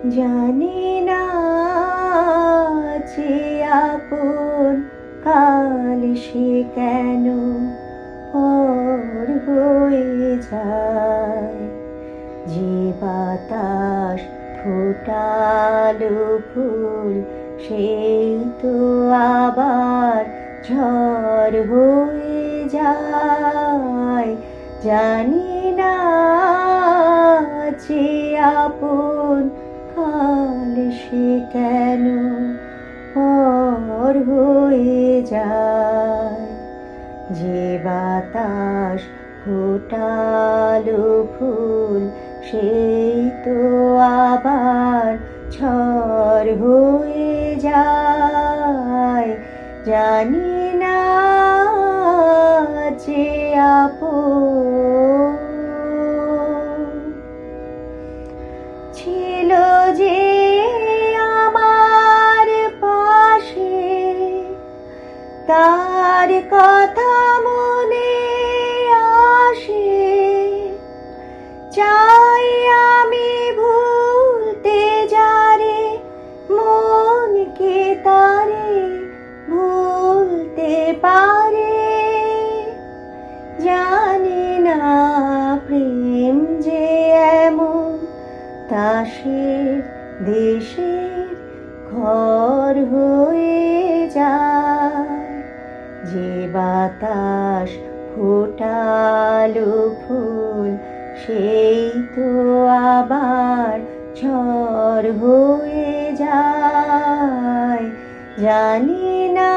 জানি না যে আপন কাল সে কেন পর হয়ে যায়। যে বাতাস ফোটালো ফুল সেই তো আবার ঝড় হয়ে যায়। জানি না যে আপন কাল সে কেন পর হয়ে যায়। যে বাতাস ফোটালো ফুল সেই তো আবার ঝড় হয়ে যায়। জানি না যে আপন ছিল যে আমার পাশে, তার কথা মনে আসে। চাই আমি ভুলতে যারে, মন কি তারে ভুলতে পারে। জানি না প্রেম যে এমন তাসের দেশের ঘর হয়ে যায়। যে বাতাস ফোটালো ফুল সেই তো আবার ঝড় হয়ে যায়। জানি না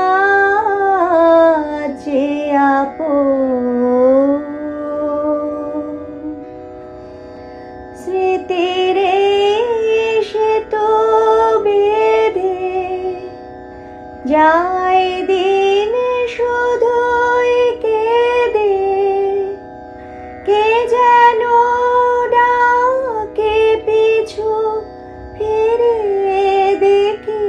যে আপন স্মৃতির সেতু বেঁধে যায় দিন শুধুই কেঁদে। কে যেন ডাকে পিছু ফিরে দেখি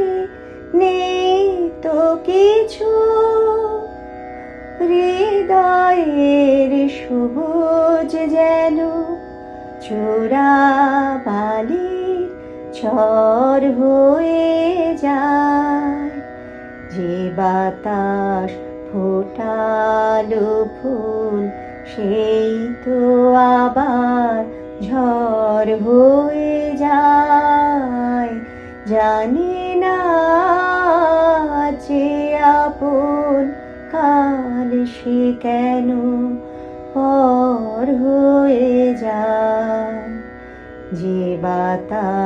নেই তো কিছু। হৃদয়ের সবুজ যেন চোরা বালির ঝড় হয়ে যায়। যে বাতাস ফোটালো ফুল সেই তো আবার ঝড় হয়ে যায়। জানি না যে আপন কাল সে কেন পর হয়ে যায়। যে বাতাস